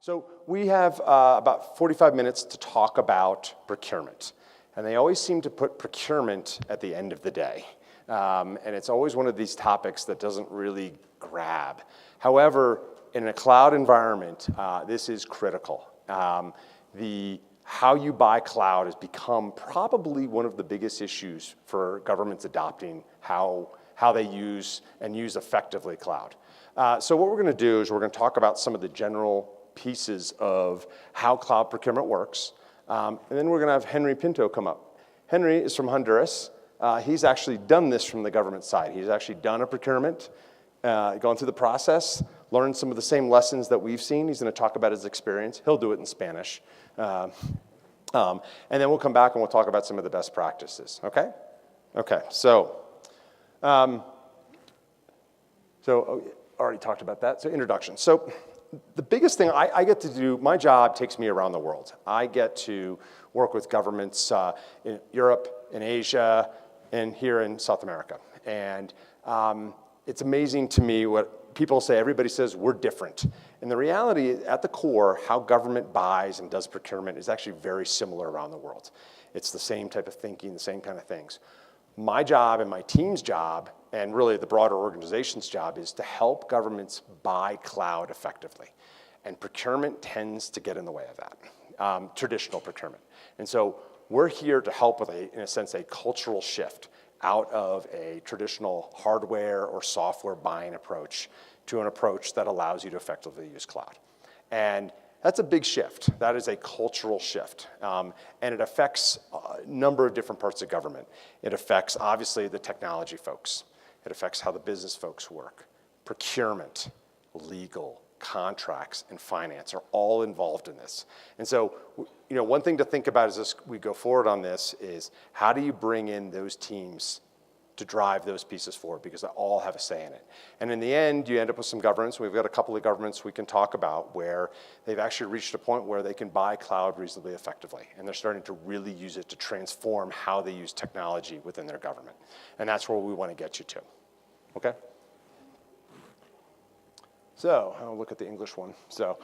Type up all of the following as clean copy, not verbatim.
So we have about 45 minutes to talk about procurement. And they always seem to put procurement at the end of the day. And it's always one of these topics that doesn't really grab. However, in a cloud environment, this is critical. How you buy cloud has become probably one of the biggest issues for governments adopting how they use and use effectively cloud. So what we're going to do is we're going to talk about some of the general pieces of how cloud procurement works. And then we're going to have Henry Pinto come up. Henry is from Honduras. He's actually done this from the government side. He's actually done a procurement, gone through the process, learned some of the same lessons that we've seen. He's going to talk about his experience. He'll do it in Spanish. And then we'll come back and we'll talk about some of the best practices, okay? Okay, so already talked about that. So introduction. So the biggest thing I get to do, my job takes me around the world. I get to work with governments in Europe, in Asia, and here in South America. And it's amazing to me what people say. Everybody says we're different. And the reality, at the core, how government buys and does procurement is actually very similar around the world. It's the same type of thinking, the same kind of things. My job and my team's job, and really the broader organization's job, is to help governments buy cloud effectively. And procurement tends to get in the way of that, traditional procurement. And so we're here to help with, in a sense, a cultural shift out of a traditional hardware or software buying approach to an approach that allows you to effectively use cloud. And that's a big shift. That is a cultural shift. And it affects a number of different parts of government. It affects, obviously, the technology folks. It affects how the business folks work. Procurement, legal, contracts, and finance are all involved in this. And so, one thing to think about as we go forward on this is how do you bring in those teams to drive those pieces forward, because they all have a say in it. And in the end, you end up with some governments. We've got a couple of governments we can talk about where they've actually reached a point where they can buy cloud reasonably effectively. And they're starting to really use it to transform how they use technology within their government. And that's where we want to get you to. Okay? So, I'll look at the English one. So,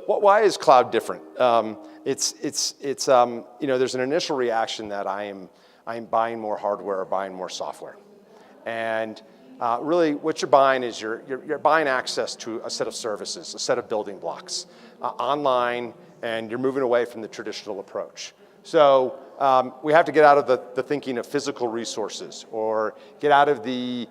why is cloud different? There's an initial reaction that I'm buying more hardware or buying more software. And really what you're buying is you're buying access to a set of services, a set of building blocks online, and you're moving away from the traditional approach. So we have to get out of the thinking of physical resources, or get out of the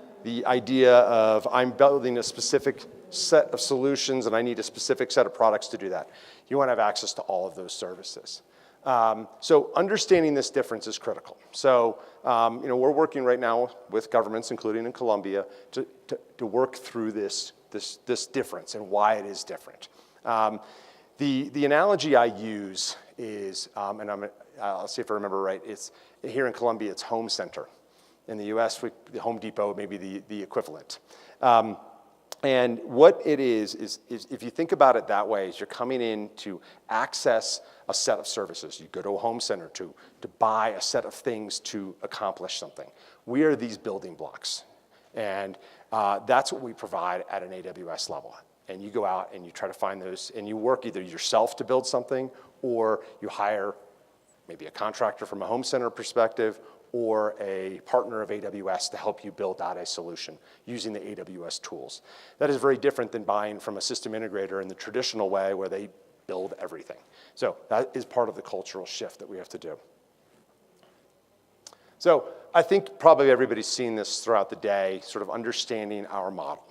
idea of I'm building a specific set of solutions and I need a specific set of products to do that. You want to have access to all of those services. So understanding this difference is critical. So, we're working right now with governments, including in Colombia, to work through this difference and why it is different. The analogy I use is, and I'll see if I remember right, it's here in Colombia, it's home center. In the US, the Home Depot may be the equivalent. And what it is if you think about it that way, is you're coming in to access a set of services. You go to a home center to buy a set of things to accomplish something. We are these building blocks. And that's what we provide at an AWS level. And you go out and you try to find those, and you work either yourself to build something, or you hire maybe a contractor from a home center perspective, or a partner of AWS to help you build out a solution using the AWS tools. That is very different than buying from a system integrator in the traditional way where they build everything. So that is part of the cultural shift that we have to do. So I think probably everybody's seen this throughout the day, sort of understanding our model.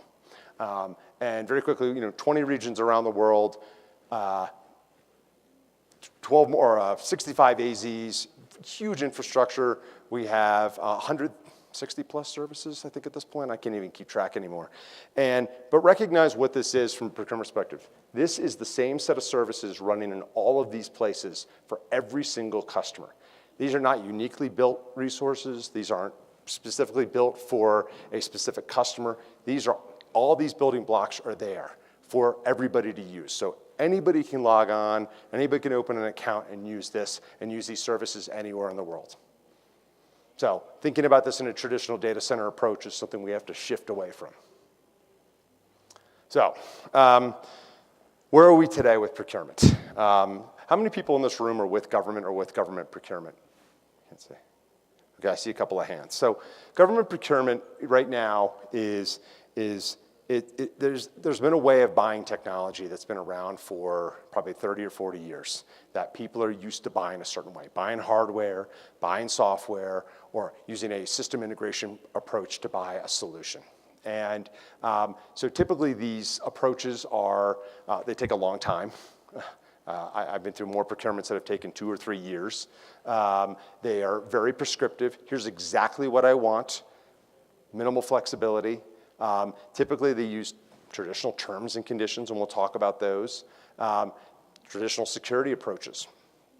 And very quickly, 20 regions around the world, 65 AZs, huge infrastructure. We have 160 plus services, I think, at this point. I can't even keep track anymore. But recognize what this is from a procurement perspective. This is the same set of services running in all of these places for every single customer. These are not uniquely built resources. These aren't specifically built for a specific customer. All these building blocks are there for everybody to use. So anybody can log on, anybody can open an account and use this and use these services anywhere in the world. So thinking about this in a traditional data center approach is something we have to shift away from. So where are we today with procurement? How many people in this room are with government or with government procurement? Can't say. Okay, I see a couple of hands. So government procurement right now there's been a way of buying technology that's been around for probably 30 or 40 years that people are used to buying a certain way, buying hardware, buying software, or using a system integration approach to buy a solution. And so typically these approaches they take a long time. I've been through more procurements that have taken 2 or 3 years. They are very prescriptive. Here's exactly what I want, minimal flexibility. Typically they use traditional terms and conditions, and we'll talk about those. Traditional security approaches.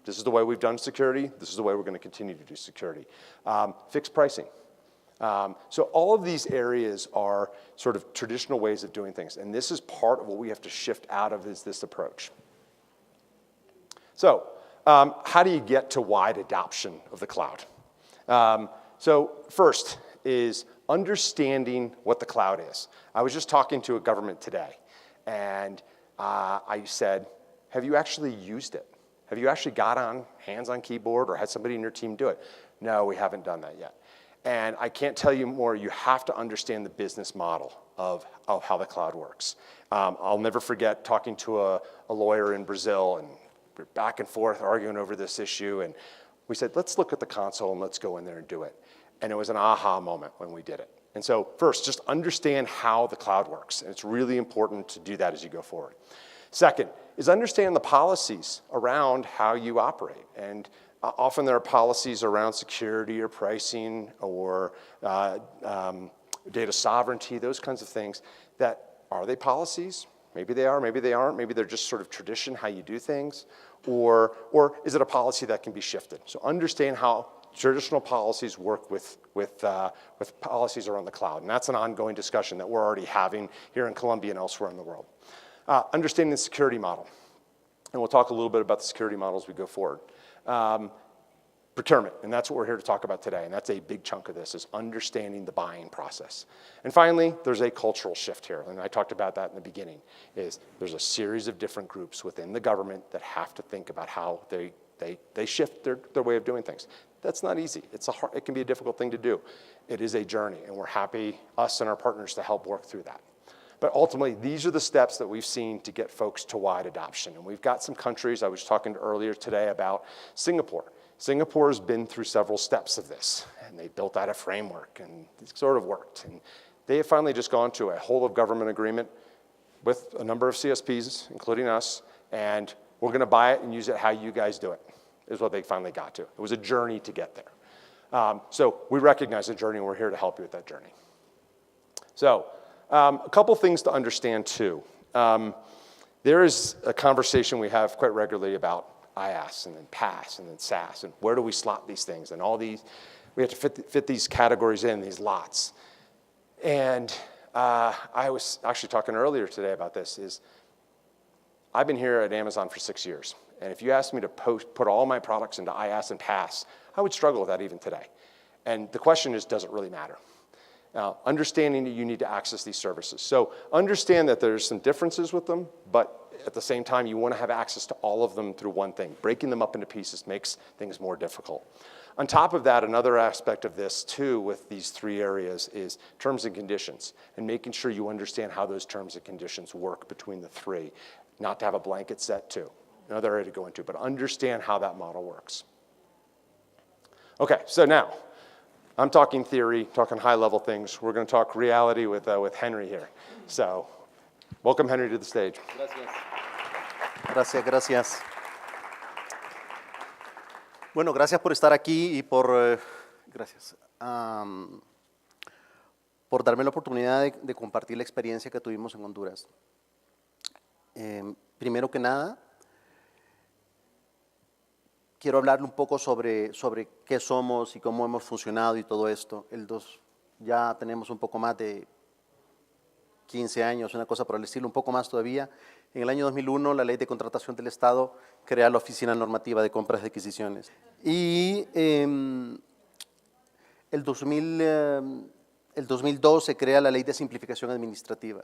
This is the way we've done security. This is the way we're going to continue to do security. Fixed pricing. So all of these areas are sort of traditional ways of doing things, and this is part of what we have to shift out of is this approach. So how do you get to wide adoption of the cloud? So first is understanding what the cloud is. I was just talking to a government today, and I said, have you actually used it? Have you actually got on hands on keyboard or had somebody in your team do it? No, we haven't done that yet. And I can't tell you more. You have to understand the business model of how the cloud works. I'll never forget talking to a lawyer in Brazil, and we're back and forth arguing over this issue. And we said, let's look at the console and let's go in there and do it. And it was an aha moment when we did it. And so first, just understand how the cloud works. And it's really important to do that as you go forward. Second is understand the policies around how you operate. And often there are policies around security or pricing or data sovereignty, those kinds of things. Are they policies? Maybe they are, maybe they aren't. Maybe they're just sort of tradition, how you do things. Or is it a policy that can be shifted? So understand how traditional policies work with policies around the cloud. And that's an ongoing discussion that we're already having here in Colombia and elsewhere in the world. Understanding the security model. And we'll talk a little bit about the security model as we go forward. Procurement, and that's what we're here to talk about today, and that's a big chunk of this, is understanding the buying process. And finally, there's a cultural shift here, and I talked about that in the beginning, is there's a series of different groups within the government that have to think about how they shift their way of doing things. That's not easy. It can be a difficult thing to do. It is a journey, and we're happy, us and our partners, to help work through that. But ultimately, these are the steps that we've seen to get folks to wide adoption. And we've got some countries, I was talking earlier today about Singapore. Singapore has been through several steps of this, and they built out a framework, and it sort of worked. And they have finally just gone to a whole-of-government agreement with a number of CSPs, including us, and we're going to buy it and use it how you guys do it, is what they finally got to. It was a journey to get there. So we recognize the journey, and we're here to help you with that journey. So a couple things to understand, too. There is a conversation we have quite regularly about IaaS and then PaaS and then SaaS, and where do we slot these things? And all these, we have to fit these categories in, these lots. And I was actually talking earlier today about this, is I've been here at Amazon for 6 years. And if you asked me to put all my products into IaaS and PaaS, I would struggle with that even today. And the question is, does it really matter? Now, understanding that you need to access these services. So understand that there's some differences with them, but at the same time, you want to have access to all of them through one thing. Breaking them up into pieces makes things more difficult. On top of that, another aspect of this, too, with these 3 areas is terms and conditions, and making sure you understand how those terms and conditions work between the 3, not to have a blanket set, too. Another area to go into, but understand how that model works. Okay, so now, I'm talking theory, talking high-level things. We're going to talk reality with Henry here. So, welcome Henry to the stage. Gracias. Bueno, gracias por estar aquí y por darme la oportunidad de compartir la experiencia que tuvimos en Honduras. Primero que nada, quiero hablarle un poco sobre qué somos y cómo hemos funcionado y todo esto. Ya tenemos un poco más de 15 años, una cosa por el estilo, un poco más todavía. En el año 2001, la Ley de Contratación del Estado crea la Oficina Normativa de Compras y Adquisiciones. Y el 2002 se crea la Ley de Simplificación Administrativa.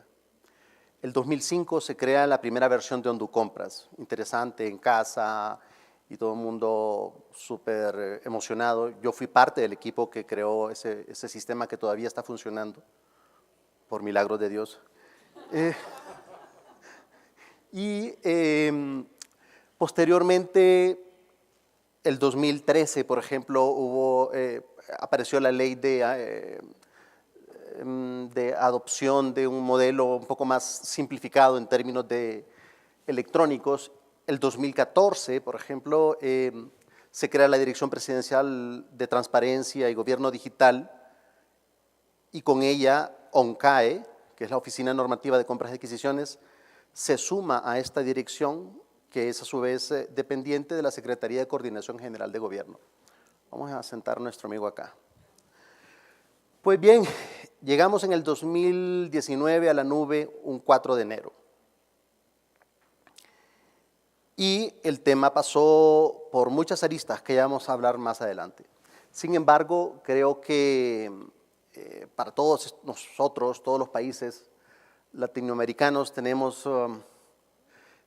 El 2005 se crea la primera versión de Compras, interesante, en casa, y todo el mundo súper emocionado. Yo fui parte del equipo que creó ese sistema que todavía está funcionando, por milagros de Dios. Posteriormente, el 2013, por ejemplo, apareció la ley de adopción de un modelo un poco más simplificado en términos de electrónicos. El 2014, por ejemplo, se crea la Dirección Presidencial de Transparencia y Gobierno Digital, y con ella ONCAE, que es la Oficina Normativa de Compras y Adquisiciones, se suma a esta dirección, que es a su vez dependiente de la Secretaría de Coordinación General de Gobierno. Vamos a sentar a nuestro amigo acá. Pues bien, llegamos en el 2019 a la nube un 4 de enero. Y el tema pasó por muchas aristas que ya vamos a hablar más adelante. Sin embargo, creo que para todos nosotros, todos los países latinoamericanos, tenemos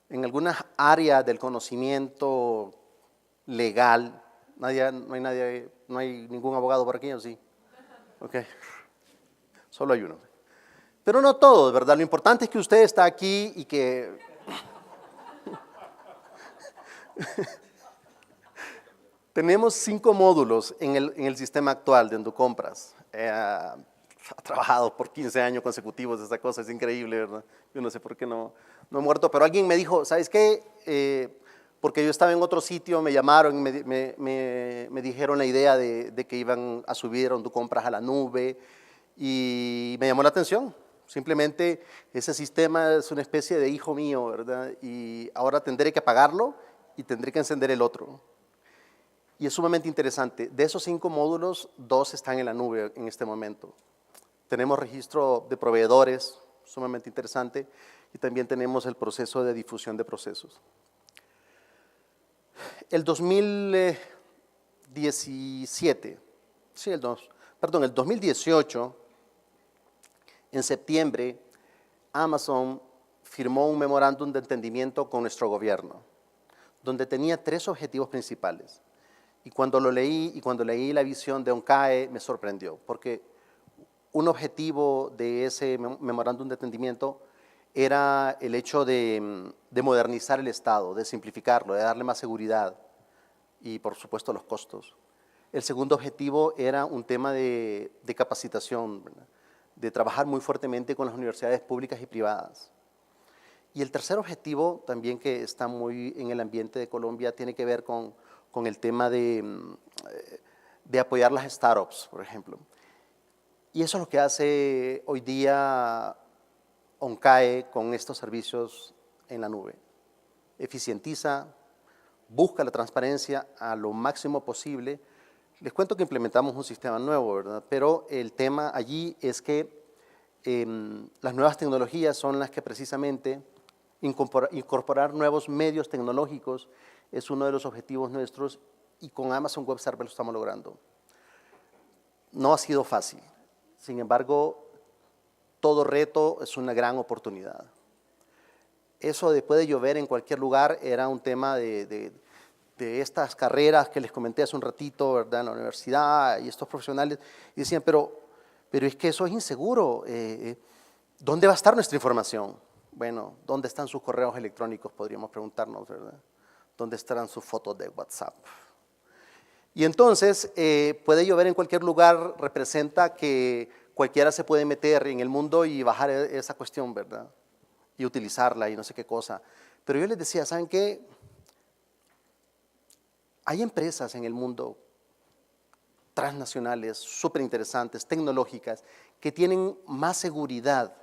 en algunas áreas del conocimiento legal, no hay ningún abogado por aquí, ¿o sí? Ok, solo hay uno. Pero no todos, ¿verdad? Lo importante es que usted está aquí y que tenemos 5 módulos en el sistema actual de Compras. Ha trabajado por 15 años consecutivos, esa cosa es increíble, ¿verdad? Yo no sé por qué no he muerto, pero alguien me dijo, ¿sabes qué? Porque yo estaba en otro sitio, me llamaron, me dijeron la idea de que iban a subir Compras a la nube, y me llamó la atención. Simplemente ese sistema es una especie de hijo mío, ¿verdad? Y ahora tendré que apagarlo y tendré que encender el otro. Y es sumamente interesante. De esos 5 módulos, 2 están en la nube en este momento. Tenemos registro de proveedores, sumamente interesante, y también tenemos el proceso de difusión de procesos. El 2018, en septiembre, Amazon firmó un memorándum de entendimiento con nuestro gobierno, donde tenía 3 objetivos principales. Y cuando lo leí, y cuando leí la visión de ONCAE, me sorprendió, porque un objetivo de ese memorándum de entendimiento era el hecho de modernizar el Estado, de simplificarlo, de darle más seguridad y, por supuesto, los costos. El segundo objetivo era un tema de capacitación, ¿verdad? De trabajar muy fuertemente con las universidades públicas y privadas. Y el tercer objetivo, también que está muy en el ambiente de Colombia, tiene que ver con el tema de apoyar las startups, por ejemplo. Y eso es lo que hace hoy día ONCAE con estos servicios en la nube. Eficientiza, busca la transparencia a lo máximo posible. Les cuento que implementamos un sistema nuevo, ¿verdad? Pero el tema allí es que las nuevas tecnologías son las que precisamente incorporar nuevos medios tecnológicos es uno de los objetivos nuestros, y con Amazon Web Services lo estamos logrando. No ha sido fácil, sin embargo, todo reto es una gran oportunidad. Eso de puede llover en cualquier lugar era un tema de estas carreras que les comenté hace un ratito, ¿verdad? En la universidad, y estos profesionales, y decían, pero es que eso es inseguro. ¿Dónde va a estar nuestra información? Bueno, ¿dónde están sus correos electrónicos? Podríamos preguntarnos, ¿verdad? ¿Dónde estarán sus fotos de WhatsApp? Y entonces, puede llover en cualquier lugar representa que cualquiera se puede meter en el mundo y bajar esa cuestión, ¿verdad? Y utilizarla y no sé qué cosa. Pero yo les decía, ¿saben qué? Hay empresas en el mundo transnacionales, súper interesantes, tecnológicas, que tienen más seguridad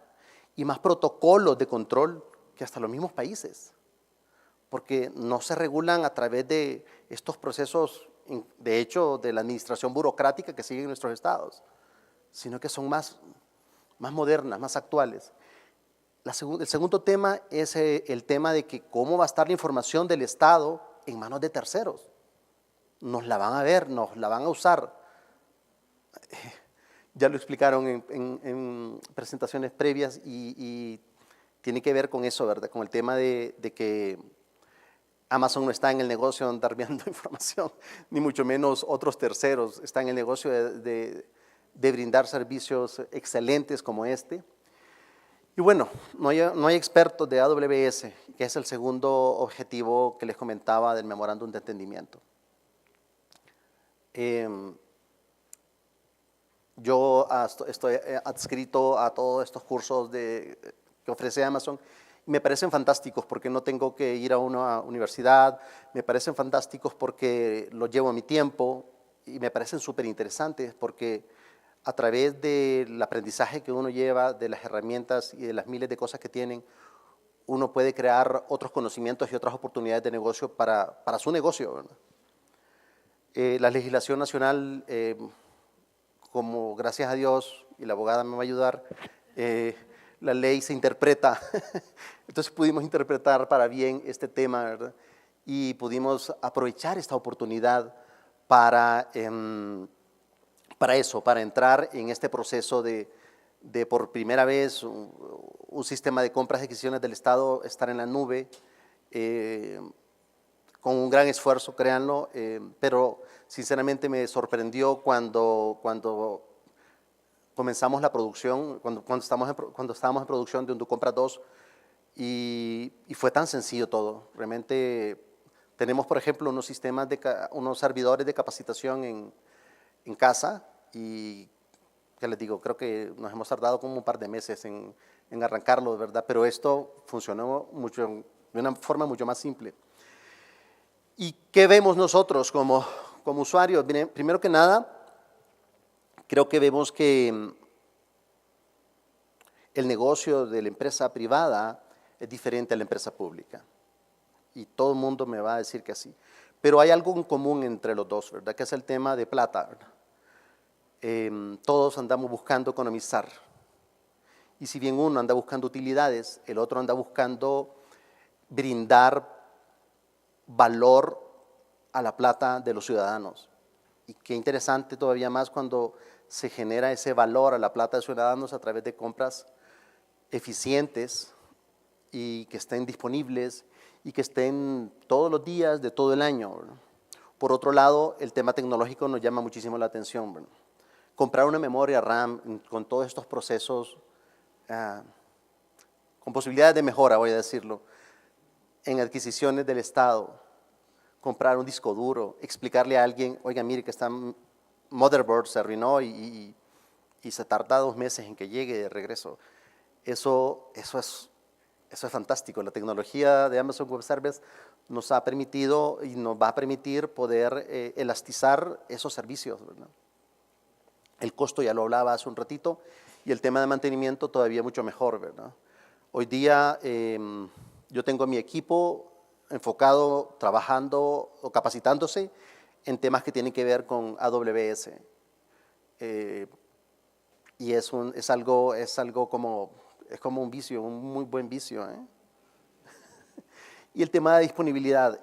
y más protocolos de control que hasta los mismos países, porque no se regulan a través de estos procesos, de hecho, de la administración burocrática que siguen nuestros estados, sino que son más modernas, más actuales. El segundo tema es el tema de que cómo va a estar la información del Estado en manos de terceros. Nos la van a ver, nos la van a usar. Ya lo explicaron en presentaciones previas y tiene que ver con eso, ¿verdad? Con el tema de que Amazon no está en el negocio de andar viendo información, ni mucho menos otros terceros. Está en el negocio de brindar servicios excelentes como este. Y bueno, no hay expertos de AWS, que es el segundo objetivo que les comentaba del memorándum de entendimiento. Yo estoy adscrito a todos estos cursos que ofrece Amazon. Me parecen fantásticos porque no tengo que ir a una universidad, me parecen fantásticos porque los llevo a mi tiempo y me parecen súper interesantes porque a través del aprendizaje que uno lleva, de las herramientas y de las miles de cosas que tienen, uno puede crear otros conocimientos y otras oportunidades de negocio para su negocio, ¿verdad? La legislación nacional, como gracias a Dios, y la abogada me va a ayudar, la ley se interpreta. Entonces pudimos interpretar para bien este tema, ¿verdad? Y pudimos aprovechar esta oportunidad para eso, para entrar en este proceso de por primera vez un sistema de compras y adquisiciones del Estado estar en la nube, con un gran esfuerzo, créanlo, pero sinceramente me sorprendió cuando comenzamos la producción, cuando estábamos en producción de Compra 2, y fue tan sencillo todo. Realmente tenemos, por ejemplo, unos servidores de capacitación en casa, y ya les digo, creo que nos hemos tardado como un par de meses en arrancarlo, ¿verdad? Pero esto funcionó de una forma mucho más simple. ¿Y qué vemos nosotros como usuarios? Miren, primero que nada, creo que vemos que el negocio de la empresa privada es diferente a la empresa pública. Y todo el mundo me va a decir que sí. Pero hay algo en común entre los dos, ¿verdad? Que es el tema de plata, ¿verdad? Todos andamos buscando economizar. Y si bien uno anda buscando utilidades, el otro anda buscando brindar valor a la plata de los ciudadanos. Y qué interesante todavía más cuando se genera ese valor a la plata de los ciudadanos a través de compras eficientes y que estén disponibles y que estén todos los días de todo el año, ¿verdad? Por otro lado, el tema tecnológico nos llama muchísimo la atención, ¿verdad? Comprar una memoria RAM con todos estos procesos, con posibilidades de mejora, voy a decirlo, en adquisiciones del Estado, comprar un disco duro, explicarle a alguien, oiga, mire que esta motherboard se arruinó y se tarda 2 meses en que llegue de regreso. Eso es fantástico. La tecnología de Amazon Web Services nos ha permitido y nos va a permitir poder elastizar esos servicios, ¿verdad? El costo ya lo hablaba hace un ratito, y el tema de mantenimiento todavía mucho mejor, ¿verdad? Hoy día yo tengo mi equipo enfocado, trabajando o capacitándose en temas que tienen que ver con AWS. Y es algo como un vicio, un muy buen vicio, ¿eh? Y el tema de disponibilidad.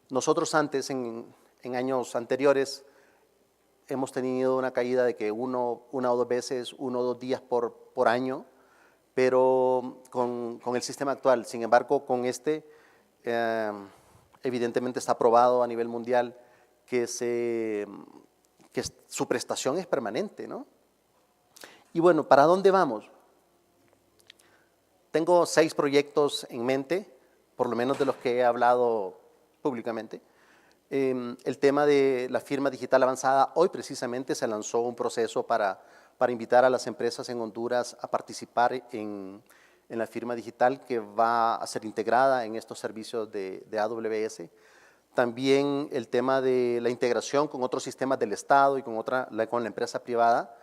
Nosotros antes, en años anteriores, hemos tenido una caída de que una o 2 veces, 1 o 2 días por año, pero con el sistema actual. Sin embargo, con evidentemente está probado a nivel mundial que su prestación es permanente, ¿no? Y bueno, ¿para dónde vamos? Tengo 6 proyectos en mente, por lo menos de los que he hablado públicamente. El tema de la firma digital avanzada, hoy precisamente se lanzó un proceso para invitar a las empresas en Honduras a participar en la firma digital que va a ser integrada en estos servicios de AWS. También el tema de la integración con otros sistemas del Estado y con la empresa privada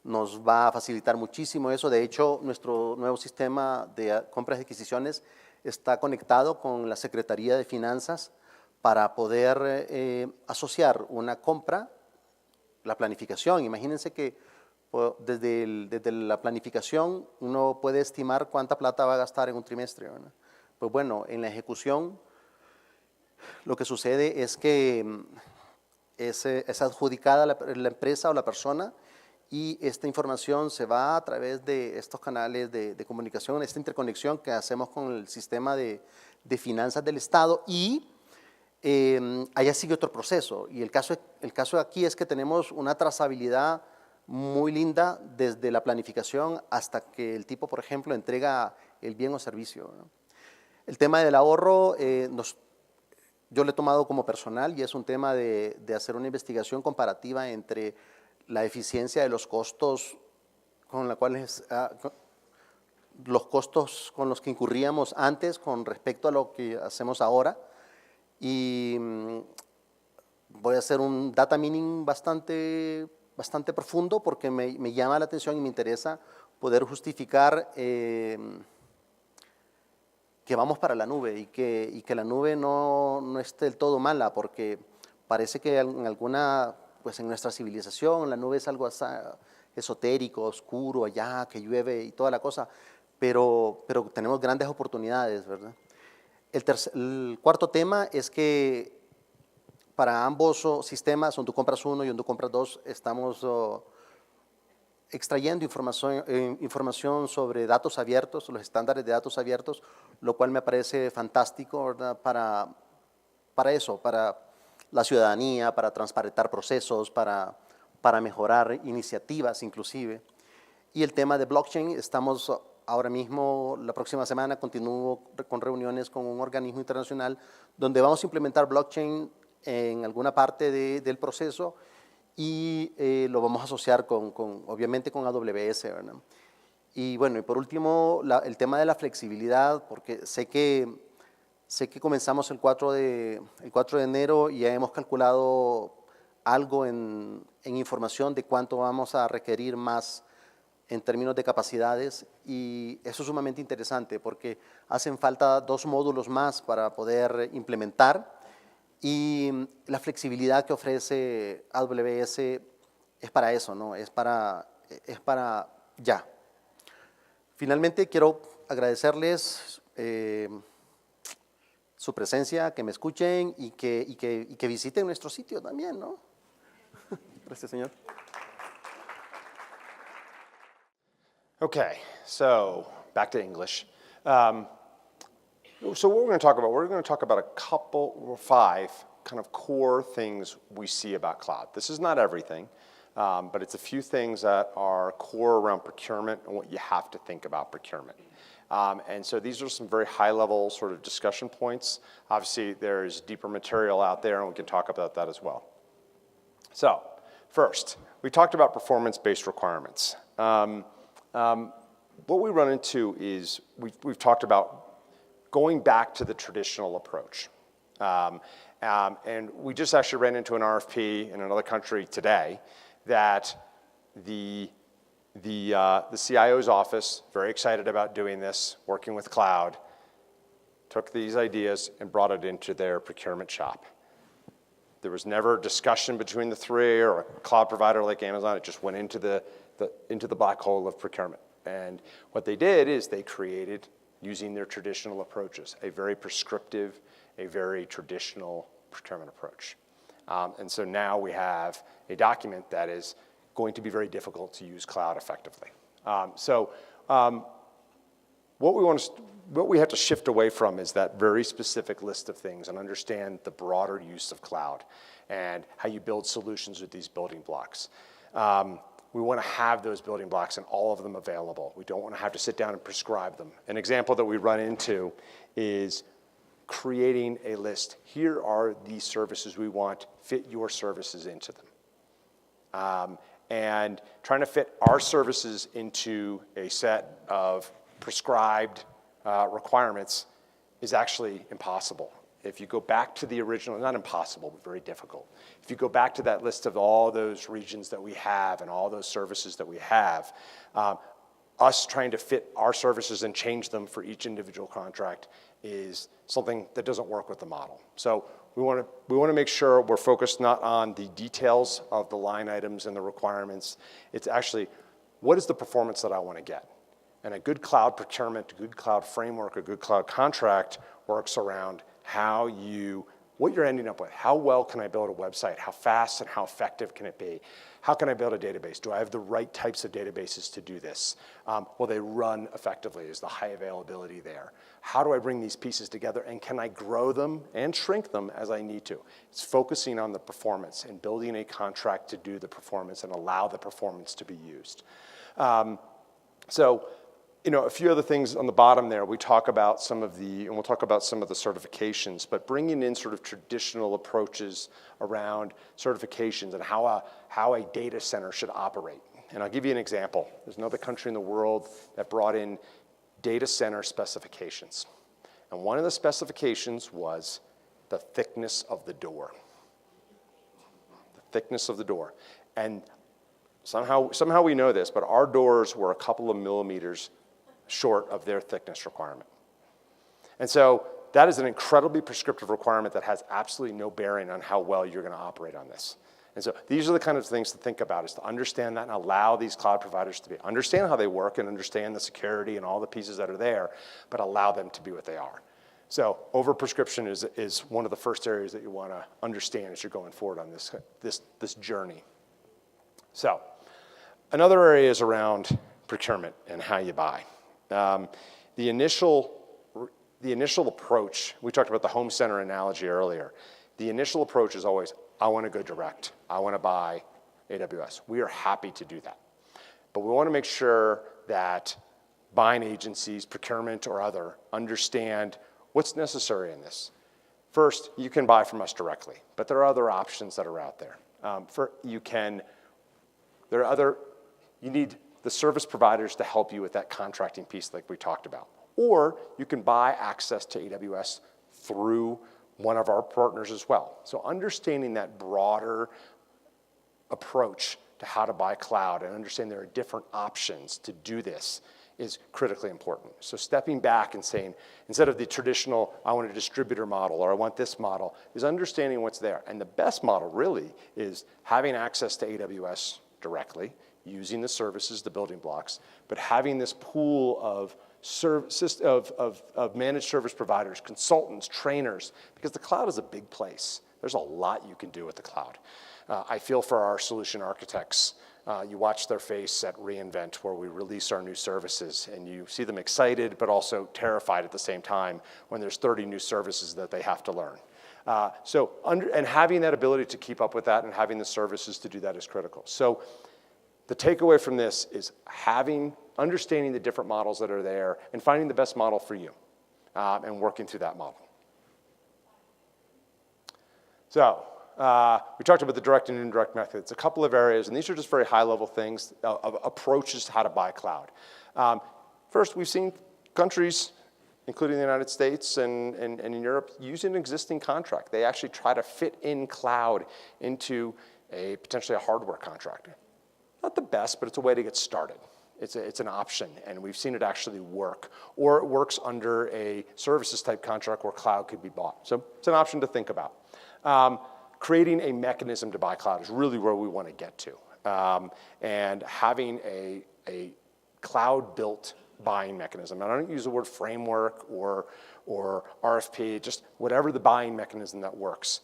nos va a facilitar muchísimo eso. De hecho, nuestro nuevo sistema de compras y adquisiciones está conectado con la Secretaría de Finanzas para poder asociar una compra, la planificación. Imagínense que desde la planificación uno puede estimar cuánta plata va a gastar en un trimestre, ¿verdad? Pues bueno, en la ejecución lo que sucede es que es adjudicada la empresa o la persona, y esta información se va a través de estos canales de comunicación, esta interconexión que hacemos con el sistema de finanzas del Estado y allá sigue otro proceso. Y el caso aquí es que tenemos una trazabilidad muy linda desde la planificación hasta que el tipo, por ejemplo, entrega el bien o servicio, ¿no? El tema del ahorro, yo lo he tomado como personal y es un tema de hacer una investigación comparativa entre la eficiencia de los costos con la cuales, los costos con los que incurríamos antes con respecto a lo que hacemos ahora. Y voy a hacer un data mining bastante profundo porque me llama la atención y me interesa poder justificar que vamos para la nube y que la nube no esté del todo mala, porque parece que pues en nuestra civilización la nube es algo esotérico, oscuro, allá, que llueve y toda la cosa, pero tenemos grandes oportunidades, ¿verdad? El cuarto tema es que para ambos sistemas, donde tú compras uno y donde tú compras dos, estamos extrayendo información sobre datos abiertos, los estándares de datos abiertos, lo cual me parece fantástico, ¿verdad? Para eso, para la ciudadanía, para transparentar procesos, para mejorar iniciativas inclusive. Y el tema de blockchain, estamos ahora mismo, la próxima semana, continúo con reuniones con un organismo internacional donde vamos a implementar blockchain en alguna parte del proceso y lo vamos a asociar obviamente con AWS, ¿verdad? Y bueno, y por último, el tema de la flexibilidad, porque sé que comenzamos el 4 de enero y ya hemos calculado algo en información de cuánto vamos a requerir más en términos de capacidades, y eso es sumamente interesante porque hacen falta 2 módulos más para poder implementar, y la flexibilidad que ofrece AWS es para eso, ¿no? Es para ya. Finalmente quiero agradecerles su presencia, que me escuchen y que visiten nuestro sitio también, ¿no? Gracias, señor. Okay, so back to English. So what we're going to talk about a couple or 5 kind of core things we see about cloud. This is not everything, but it's a few things that are core around procurement and what you have to think about procurement. And so these are some very high-level sort of discussion points. Obviously, there's deeper material out there, and we can talk about that as well. So first, we talked about performance-based requirements. What we run into is we've talked about going back to the traditional approach. And we just actually ran into an RFP in another country today that the CIO's office, very excited about doing this, working with cloud, took these ideas and brought it into their procurement shop. There was never discussion between the 3 or a cloud provider like Amazon. It just went into the black hole of procurement. And what they did is they created, using their traditional approaches, a very prescriptive, a very traditional procurement approach. And so now we have a document that is going to be very difficult to use cloud effectively. What we have to shift away from is that very specific list of things and understand the broader use of cloud and how you build solutions with these building blocks. We want to have those building blocks and all of them available. We don't want to have to sit down and prescribe them. An example that we run into is creating a list. Here are the services we want, fit your services into them. And trying to fit our services into a set of prescribed requirements is actually impossible. If you go back to the original, not impossible, but very difficult. If you go back to that list of all those regions that we have and all those services that we have, us trying to fit our services and change them for each individual contract is something that doesn't work with the model. So we want to make sure we're focused not on the details of the line items and the requirements. It's actually, what is the performance that I want to get? And a good cloud procurement, a good cloud framework, a good cloud contract works around how you what you're ending up with. How well can I build a website? How fast and how effective can it be? How can I build a database? Do I have the right types of databases to do this? Will they run effectively? Is the high availability there? How do I bring these pieces together, and can I grow them and shrink them as I need to? It's focusing on the performance and building a contract to do the performance and allow the performance to be used. So, a few other things on the bottom there. We talk about some of the, and we'll talk about some of the certifications, but bringing in sort of traditional approaches around certifications and how a data center should operate. And I'll give you an example. There's another country in the world that brought in data center specifications. And one of the specifications was the thickness of the door. The thickness of the door. And somehow we know this, but our doors were a couple of millimeters short of their thickness requirement. And so that is an incredibly prescriptive requirement that has absolutely no bearing on how well you're going to operate on this. And so these are the kind of things to think about, is to understand that and allow these cloud providers to understand how they work and understand the security and all the pieces that are there, but allow them to be what they are. So over-prescription is one of the first areas that you want to understand as you're going forward on this journey. So another area is around procurement and how you buy. The initial approach, we talked about the home center analogy earlier. The initial approach is always, I want to go direct. I want to buy AWS. We are happy to do that. But we want to make sure that buying agencies, procurement or other, understand what's necessary in this. First, you can buy from us directly, but there are other options that are out there. You need the service providers to help you with that contracting piece like we talked about. Or you can buy access to AWS through one of our partners as well. So understanding that broader approach to how to buy cloud and understand there are different options to do this is critically important. So stepping back and saying, instead of the traditional, I want a distributor model or I want this model, is understanding what's there. And the best model really is having access to AWS directly, using the services, the building blocks, but having this pool of managed service providers, consultants, trainers, because the cloud is a big place. There's a lot you can do with the cloud. I feel for our solution architects. You watch their face at reInvent where we release our new services, and you see them excited but also terrified at the same time when there's 30 new services that they have to learn. And having that ability to keep up with that and having the services to do that is critical. So the takeaway from this is understanding the different models that are there and finding the best model for you and working through that model. So we talked about the direct and indirect methods, a couple of areas, and these are just very high-level things of approaches to how to buy cloud. First, we've seen countries, including the United States and in Europe, use an existing contract. They actually try to fit in cloud into potentially a hardware contract. Not the best, but it's a way to get started. It's an option, and we've seen it actually work. Or it works under a services type contract where cloud could be bought. So it's an option to think about. Creating a mechanism to buy cloud is really where we want to get to. And having a cloud-built buying mechanism. And I don't use the word framework or RFP, just whatever the buying mechanism that works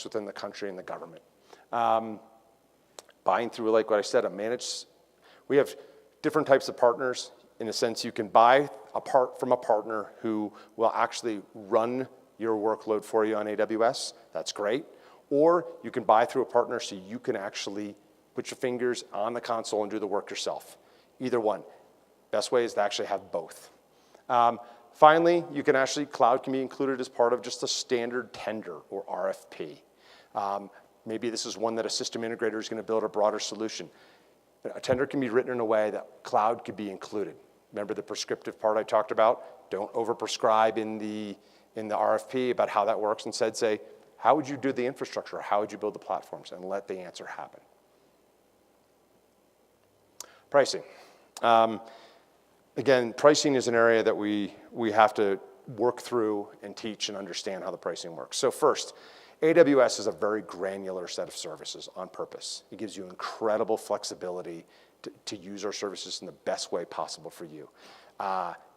within the country and the government. Buying through, like what I said, we have different types of partners. In a sense, you can buy from a partner who will actually run your workload for you on AWS. That's great. Or you can buy through a partner so you can actually put your fingers on the console and do the work yourself. Either one. Best way is to actually have both. Finally, cloud can be included as part of just a standard tender or RFP. Maybe this is one that a system integrator is going to build a broader solution. A tender can be written in a way that cloud could be included. Remember the prescriptive part I talked about? Don't overprescribe in the RFP about how that works. Instead say, how would you do the infrastructure? How would you build the platforms? And let the answer happen. Pricing. Again, pricing is an area that we have to work through and teach and understand how the pricing works. So first, AWS is a very granular set of services on purpose. It gives you incredible flexibility to use our services in the best way possible for you.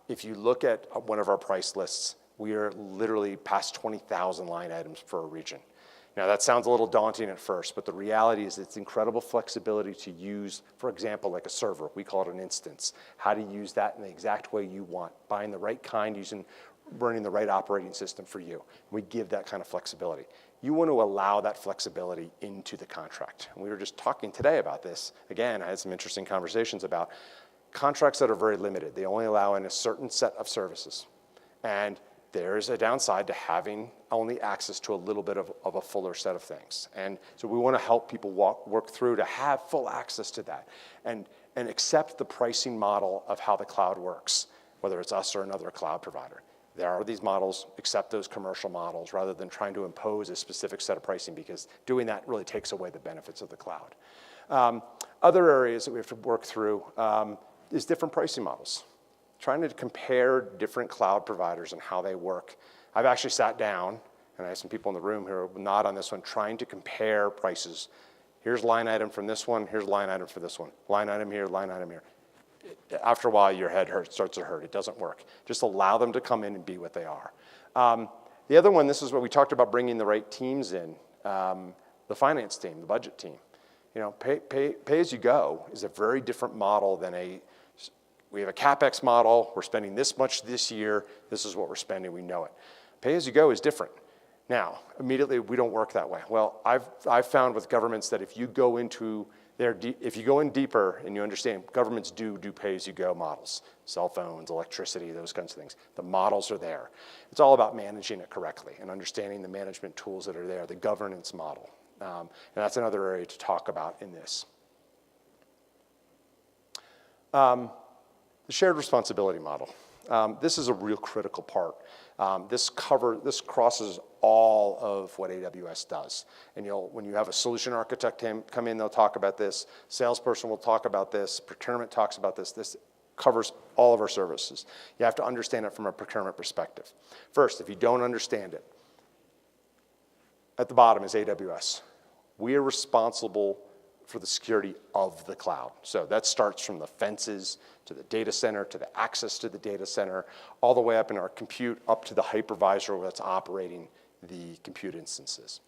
If you look at one of our price lists, We are literally past 20,000 line items for a region. Now that sounds a little daunting at first, but the reality is it's incredible flexibility to use, for example, like a server. We call it an instance. How to use that in the exact way you want, buying the right kind, running the right operating system for you. We give that kind of flexibility. You want to allow that flexibility into the contract. And we were just talking today about this. Again, I had some interesting conversations about contracts that are very limited. They only allow in a certain set of services. And there's a downside to having only access to a little bit of a fuller set of things. And so we want to help people work through to have full access to that and accept the pricing model of how the cloud works, whether it's us or another cloud provider. There are these models, accept those commercial models rather than trying to impose a specific set of pricing, because doing that really takes away the benefits of the cloud. Other areas that we have to work through is different pricing models. Trying to compare different cloud providers and how they work. I've actually sat down, and I have some people in the room who are not on this one, trying to compare prices. Here's line item from this one, here's line item for this one. Line item here, line item here. After a while, your head starts to hurt. It doesn't work. Just allow them to come in and be what they are. The other one, this is what we talked about, bringing the right teams in. The finance team, the budget team. Pay as you go is a very different model than we have a CapEx model, we're spending this much this year, this is what we're spending, we know it. Pay as you go is different. Now, immediately, we don't work that way. Well, I've found with governments that if you go in deeper and you understand, governments do pay as you go models, cell phones, electricity, those kinds of things. The models are there. It's all about managing it correctly and understanding the management tools that are there, the governance model. And that's another area to talk about in this. The shared responsibility model. This is a real critical part. This crosses all of what AWS does. And when you have a solution architect come in, they'll talk about this. Salesperson will talk about this. Procurement talks about this. This covers all of our services. You have to understand it from a procurement perspective. First, if you don't understand it, at the bottom is AWS. We are responsible for the security of the cloud. So that starts from the fences to the data center, to the access to the data center, all the way up in our compute, up to the hypervisor that's operating the compute instances.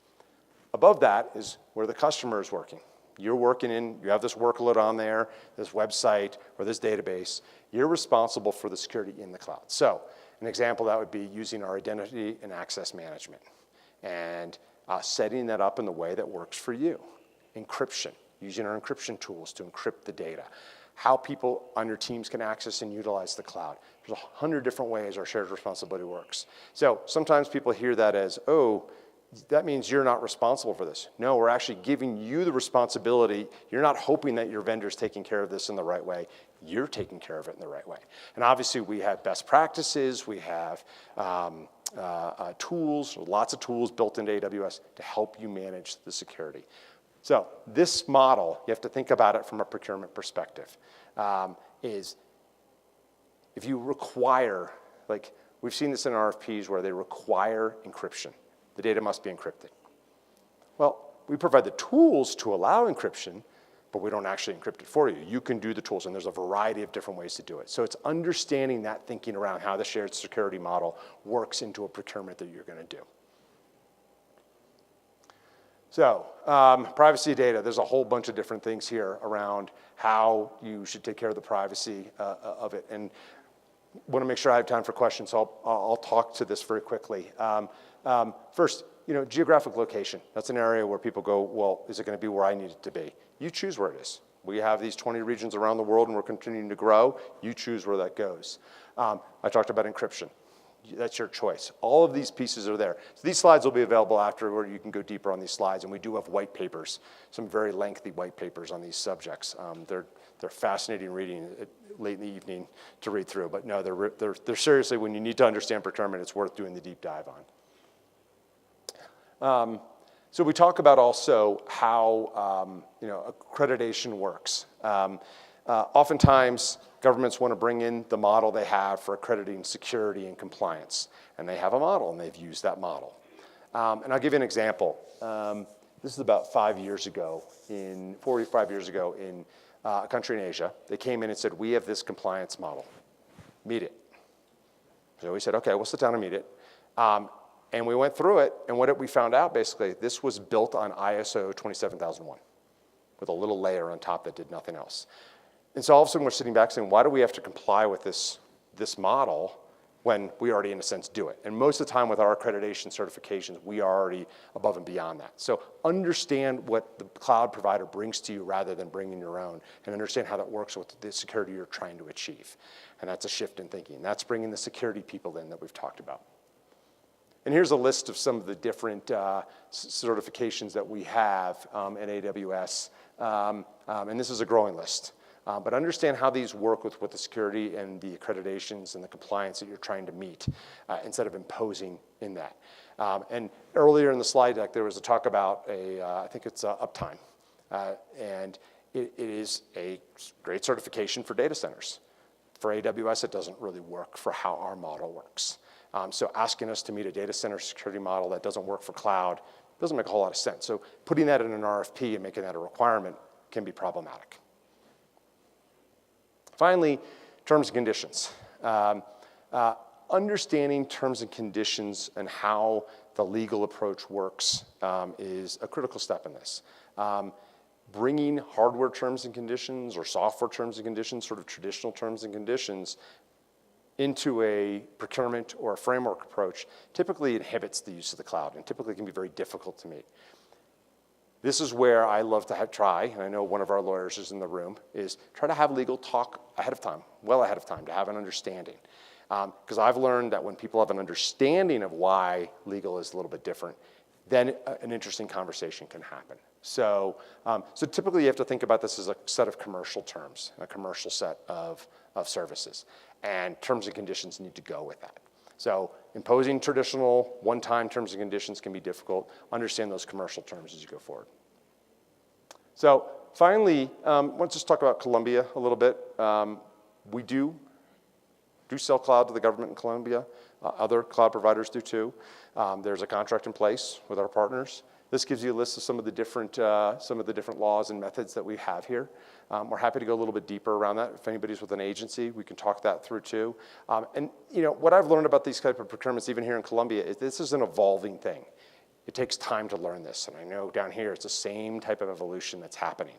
Above that is where the customer is working. You're working you have this workload on there, this website, or this database. You're responsible for the security in the cloud. So an example of that would be using our identity and access management and setting that up in the way that works for you. Encryption. Using our encryption tools to encrypt the data. How people on your teams can access and utilize the cloud. There's 100 different ways our shared responsibility works. So sometimes people hear that as, oh, that means you're not responsible for this. No, we're actually giving you the responsibility. You're not hoping that your vendor's taking care of this in the right way. You're taking care of it in the right way. And obviously we have best practices. We have tools, lots of tools built into AWS to help you manage the security. So this model, you have to think about it from a procurement perspective, is if you require, like we've seen this in RFPs where they require encryption. The data must be encrypted. Well, we provide the tools to allow encryption, but we don't actually encrypt it for you. You can do the tools, and there's a variety of different ways to do it. So it's understanding that thinking around how the shared security model works into a procurement that you're going to do. So, privacy of data, there's a whole bunch of different things here around how you should take care of the privacy of it. And want to make sure I have time for questions, so I'll talk to this very quickly. First, geographic location. That's an area where people go, well, is it going to be where I need it to be? You choose where it is. We have these 20 regions around the world, and we're continuing to grow. You choose where that goes. I talked about encryption. That's your choice. All of these pieces are there. So these slides will be available afterward. You can go deeper on these slides, and we do have white papers, some very lengthy white papers on these subjects. They're fascinating reading late in the evening to read through, but no, they're seriously, when you need to understand procurement, it's worth doing the deep dive on. So we talk about also how accreditation works. Oftentimes, governments want to bring in the model they have for accrediting security and compliance. And they have a model, and they've used that model. And I'll give you an example. This is about 4 or 5 years ago in a country in Asia. They came in and said, we have this compliance model. Meet it. So we said, okay, we'll sit down and meet it. And we went through it, and what we found out, basically, this was built on ISO 27001 with a little layer on top that did nothing else. And so all of a sudden, we're sitting back saying, why do we have to comply with this model when we already, in a sense, do it? And most of the time with our accreditation certifications, we are already above and beyond that. So understand what the cloud provider brings to you rather than bringing your own, and understand how that works with the security you're trying to achieve. And that's a shift in thinking. That's bringing the security people in that we've talked about. And here's a list of some of the different certifications that we have in AWS. And this is a growing list. But understand how these work with the security and the accreditations and the compliance that you're trying to meet instead of imposing in that. And earlier in the slide deck, there was a talk about I think it's uptime. And it is a great certification for data centers. For AWS, it doesn't really work for how our model works. So asking us to meet a data center security model that doesn't work for cloud doesn't make a whole lot of sense. So putting that in an RFP and making that a requirement can be problematic. Finally, terms and conditions. Understanding terms and conditions and how the legal approach works is a critical step in this. Bringing hardware terms and conditions or software terms and conditions, sort of traditional terms and conditions, into a procurement or a framework approach typically inhibits the use of the cloud and typically can be very difficult to meet. This is where I love to try, and I know one of our lawyers is in the room, is try to have legal talk ahead of time, well ahead of time, to have an understanding. Because I've learned that when people have an understanding of why legal is a little bit different, then an interesting conversation can happen. So typically you have to think about this as a set of commercial terms, a commercial set of services. And terms and conditions need to go with that. So imposing traditional one-time terms and conditions can be difficult. Understand those commercial terms as you go forward. So finally, let's just talk about Colombia a little bit. We do sell cloud to the government in Colombia. Other cloud providers do too. There's a contract in place with our partners. This gives you a list of some of the different laws and methods that we have here. We're happy to go a little bit deeper around that. If anybody's with an agency, we can talk that through too. And what I've learned about these type of procurements, even here in Colombia, is this is an evolving thing. It takes time to learn this, and I know down here it's the same type of evolution that's happening.